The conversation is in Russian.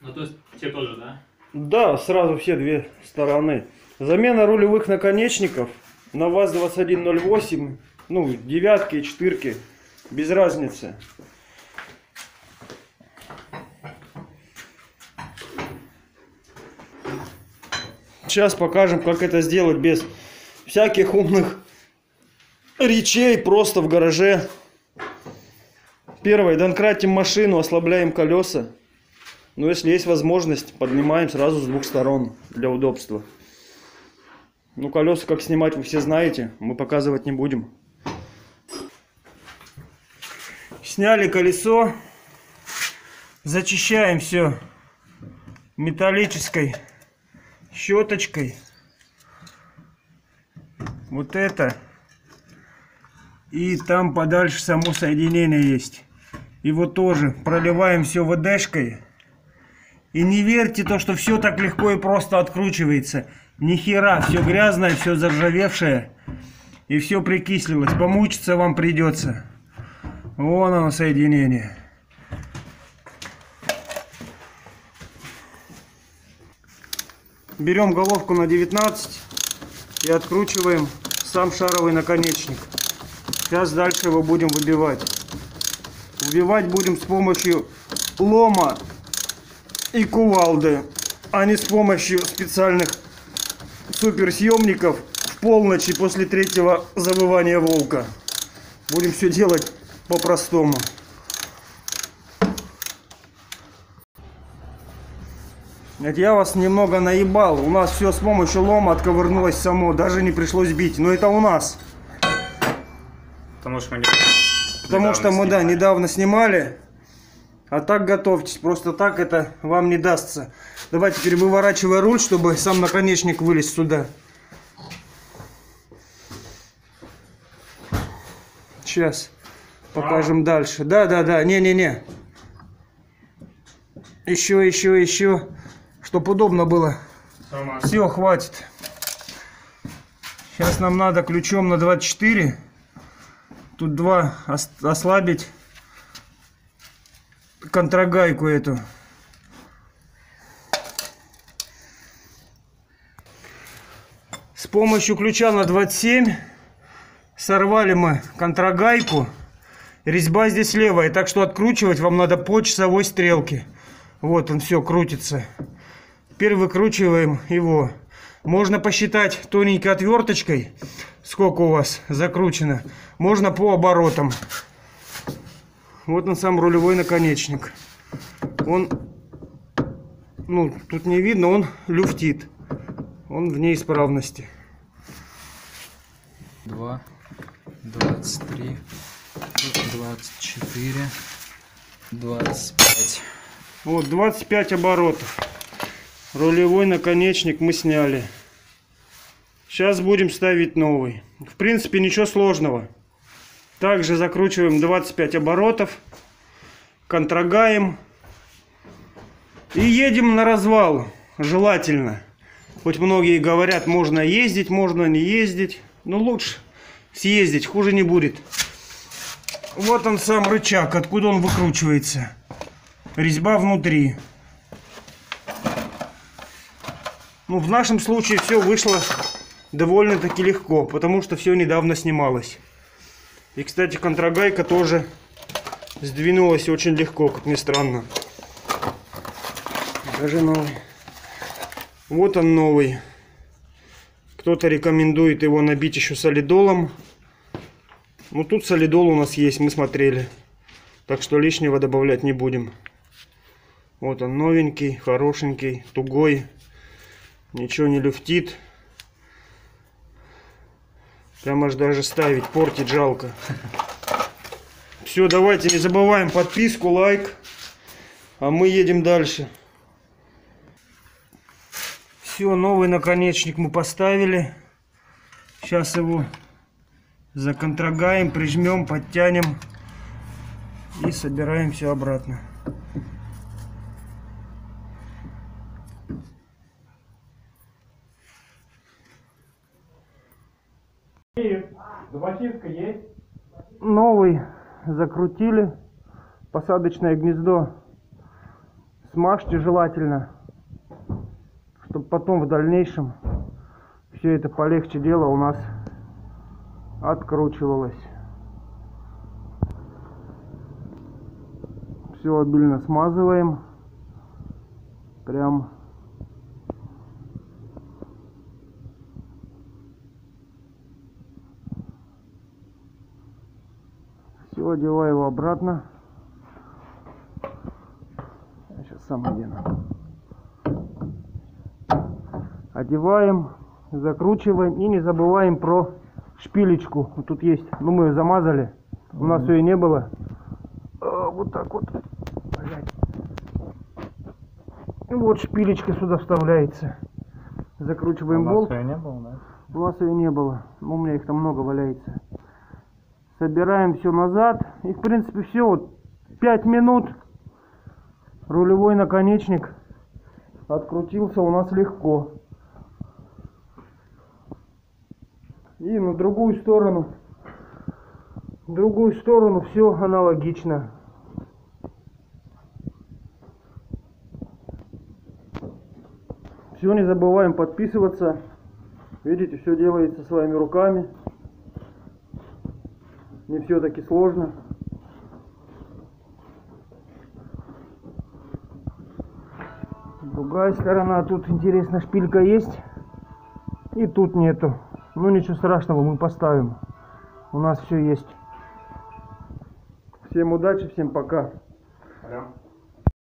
Ну, то есть те тоже, да? Да, сразу все две стороны. Замена рулевых наконечников на ВАЗ-2108, ну, девятки и четырки, без разницы. Сейчас покажем, как это сделать без всяких умных речей, просто в гараже. Первое, донкратим машину, ослабляем колеса. Но если есть возможность, поднимаем сразу с двух сторон для удобства. Ну, колеса как снимать вы все знаете, мы показывать не будем. Сняли колесо, зачищаем все металлической щеточкой. Вот это. И там подальше само соединение есть. Его тоже проливаем все ВДшкой. И не верьте то, что все так легко и просто откручивается. Ни хера, все грязное, все заржавевшее. И все прикислилось. Помучиться вам придется. Вон оно соединение. Берем головку на 19 и откручиваем сам шаровый наконечник. Сейчас дальше его будем выбивать. Выбивать будем с помощью лома и кувалды, а не с помощью специальных суперсъемников в полночь и после третьего завывания волка. Будем все делать по-простому. Я вас немного наебал. У нас все с помощью лома отковырнулось само. Даже не пришлось бить. Но это у нас. Потому что мы недавно снимали. А так готовьтесь. Просто так это вам не дастся. Давайте теперь выворачивай руль, чтобы сам наконечник вылез сюда. Сейчас покажем дальше. Да. Не. Еще. Чтоб удобно было. Все, хватит. Сейчас нам надо ключом на 24. Тут 2 ослабить. Контрагайку эту. С помощью ключа на 27 сорвали мы контрагайку. Резьба здесь левая, так что откручивать вам надо по часовой стрелке. Вот он все крутится. Теперь выкручиваем его. Можно посчитать тоненькой отверточкой, сколько у вас закручено. Можно по оборотам. Вот он сам рулевой наконечник. Он, ну, тут не видно, он люфтит. Он в неисправности. 2, 23, 24, 25. Вот 25 оборотов. Рулевой наконечник мы сняли. Сейчас будем ставить новый. В принципе, ничего сложного. Также закручиваем 25 оборотов. Контрагаем. И едем на развал. Желательно. Хоть многие говорят, можно ездить, можно не ездить. Но лучше съездить, хуже не будет. Вот он сам рычаг, откуда он выкручивается. Резьба внутри. Ну, в нашем случае все вышло довольно-таки легко, потому что все недавно снималось. И, кстати, контрагайка тоже сдвинулась очень легко, как ни странно. Даже новый. Вот он новый. Кто-то рекомендует его набить еще солидолом. Ну, тут солидол у нас есть, мы смотрели. Так что лишнего добавлять не будем. Вот он новенький, хорошенький, тугой. Ничего не люфтит. Прям аж даже ставить, портить жалко. Все, давайте не забываем подписку, лайк. А мы едем дальше. Все, новый наконечник мы поставили. Сейчас его законтрагаем, прижмем, подтянем. И собираем все обратно. Зубочистка есть? Новый закрутили. Посадочное гнездо смажьте желательно, чтобы потом в дальнейшем все это полегче дело у нас откручивалось. Все обильно смазываем. Прям все, одеваю его обратно. Я сейчас сам одену. Одеваем, закручиваем и не забываем про шпилечку. Вот тут есть, ну мы ее замазали, у нас ее не было. Вот так вот. И вот шпилечка сюда вставляется. Закручиваем болт. У нас ее не было, да? У вас ее не было. У меня их там много валяется. Собираем все назад. И в принципе все. Вот 5 минут. Рулевой наконечник открутился у нас легко. И на другую сторону. В другую сторону все аналогично. Все, не забываем подписываться. Видите, все делается своими руками. Не все-таки сложно. Другая сторона. Тут интересно, шпилька есть. И тут нету. Ну ничего страшного, мы поставим. У нас все есть. Всем удачи, всем пока. Прям.